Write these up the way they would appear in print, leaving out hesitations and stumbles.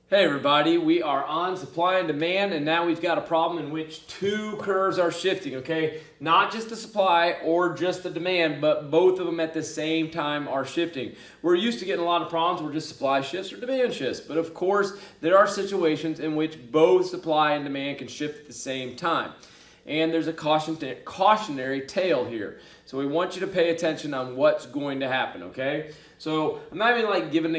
Hey everybody, we are on supply and demand, and now we've got a problem in which two curves are shifting, okay? Not just the supply or just the demand, but both of them at the same time are shifting. We're used to getting a lot of problems where just supply shifts or demand shifts, but of course there are situations in which both supply and demand can shift at the same time. And there's a cautionary tale here. So we want you to pay attention on what's going to happen, okay? So I'm not even giving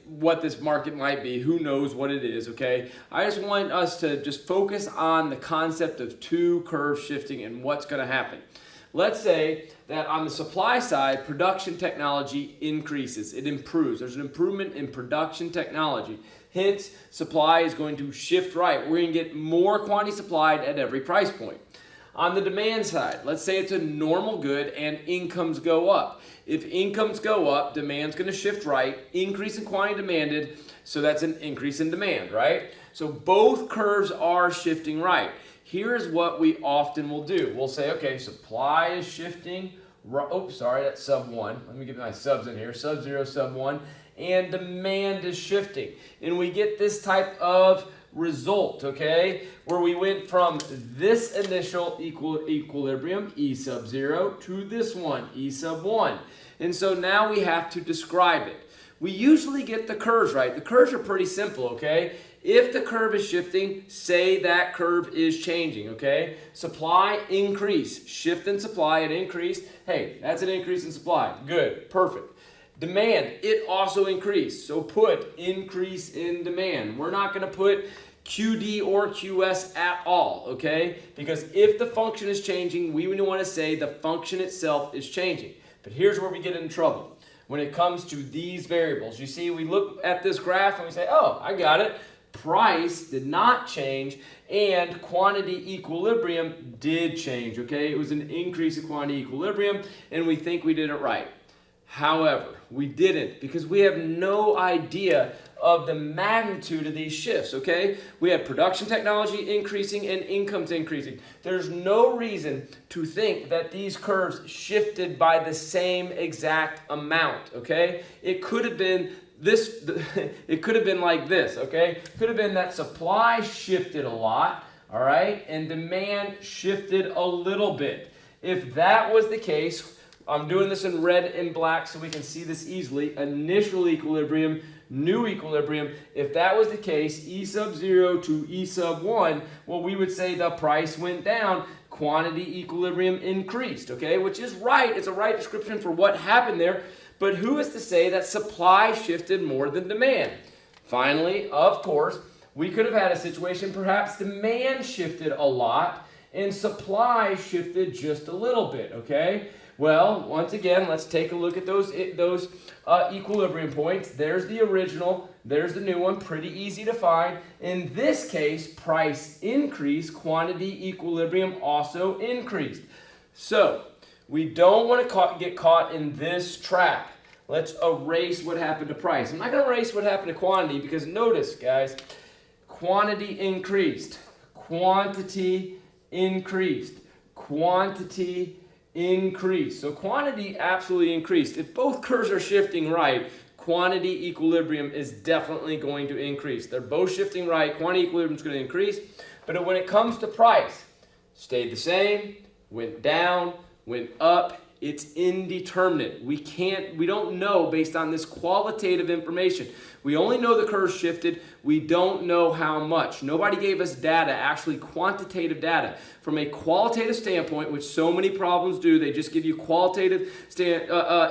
what this market might be. Who knows what it is, okay? I just want us to just focus on the concept of two curves shifting and what's going to happen. Let's say that on the supply side, production technology increases. It improves. There's an improvement in production technology. Hence, supply is going to shift right. We're going to get more quantity supplied at every price point. On the demand side, let's say it's a normal good and incomes go up. If incomes go up, demand's going to shift right, increase in quantity demanded, so that's an increase in demand, right? So both curves are shifting right. Here's what we often will do. We'll say, okay, supply is shifting. Oh, sorry, that's sub 1. Let me get my subs in here. Sub 0, sub 1. And demand is shifting. And we get this type of result, okay, where we went from this initial equilibrium, E sub 0, to this one, E sub 1. And so now we have to describe it. We usually get the curves right. The curves are pretty simple, okay? If the curve is shifting, say that curve is changing, okay? Supply, increase. Shift in supply, it increased. Hey, that's an increase in supply. Good, perfect. Demand, it also increased. So put increase in demand. We're not going to put QD or QS at all, okay? Because if the function is changing, we would want to say the function itself is changing. But here's where we get in trouble. When it comes to these variables, you see, we look at this graph and we say, oh, I got it. Price did not change and quantity equilibrium did change, okay? It was an increase in quantity equilibrium and we think we did it right. However, we didn't because we have no idea of the magnitude of these shifts, okay? We have production technology increasing and incomes increasing. There's no reason to think that these curves shifted by the same exact amount, okay? It could have been this, it could have been like this, okay? It could have been that supply shifted a lot, all right? And demand shifted a little bit. If that was the case, I'm doing this in red and black so we can see this easily. Initial equilibrium, new equilibrium. If that was the case, E sub 0 to E sub 1, well, we would say the price went down, quantity equilibrium increased, okay? Which is right. It's a right description for what happened there. But who is to say that supply shifted more than demand? Finally, of course, we could have had a situation perhaps demand shifted a lot and supply shifted just a little bit, okay? Well, once again, let's take a look at those equilibrium points. There's the original, there's the new one, pretty easy to find. In this case, price increased, quantity equilibrium also increased. So, we don't want to get caught in this trap. Let's erase what happened to price. I'm not going to erase what happened to quantity because notice, guys, quantity increased, quantity increased, quantity increased. So quantity absolutely increased. If both curves are shifting right, quantity equilibrium is definitely going to increase. They're both shifting right. Quantity equilibrium is going to increase. But when it comes to price, stayed the same, went down, went up. It's indeterminate. We don't know based on this qualitative information. We only know the curve shifted. We don't know how much. Nobody gave us data, actually quantitative data. From a qualitative standpoint, which so many problems do, they just give you qualitative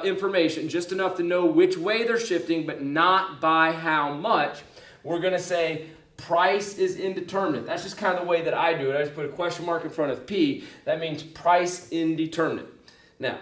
information, just enough to know which way they're shifting, but not by how much. We're going to say price is indeterminate. That's just kind of the way that I do it. I just put a question mark in front of P. That means price indeterminate. Now,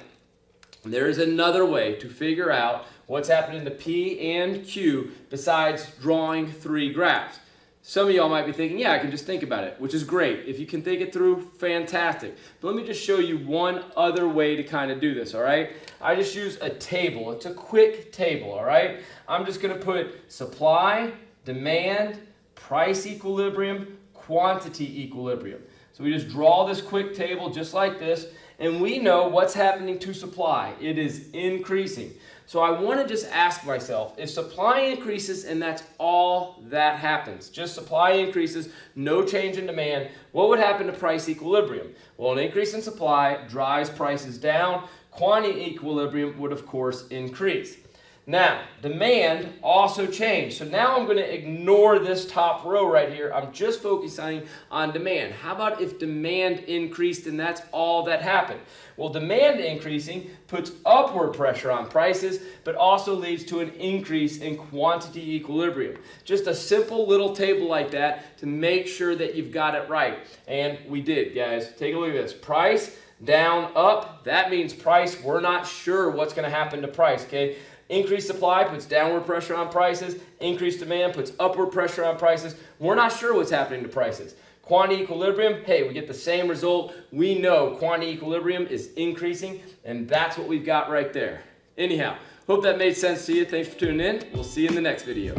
there is another way to figure out what's happening to P and Q besides drawing three graphs. Some of y'all might be thinking, yeah, I can just think about it, which is great. If you can think it through, fantastic. But let me just show you one other way to kind of do this, all right? I just use a table. It's a quick table, all right? I'm just going to put supply, demand, price equilibrium, quantity equilibrium. So we just draw this quick table just like this. And we know what's happening to supply. It is increasing. So I want to just ask myself, if supply increases and that's all that happens, just supply increases, no change in demand, what would happen to price equilibrium? Well, an increase in supply drives prices down. Quantity equilibrium would, of course, increase. Now, demand also changed. So now I'm going to ignore this top row right here. I'm just focusing on demand. How about if demand increased and that's all that happened? Well, demand increasing puts upward pressure on prices, but also leads to an increase in quantity equilibrium. Just a simple little table like that to make sure that you've got it right. And we did, guys. Take a look at this. Price down, up. That means price. We're not sure what's going to happen to price, okay? Increased supply puts downward pressure on prices. Increased demand puts upward pressure on prices. We're not sure what's happening to prices. Quantity equilibrium, hey, we get the same result. We know quantity equilibrium is increasing, and that's what we've got right there. Anyhow, hope that made sense to you. Thanks for tuning in. We'll see you in the next video.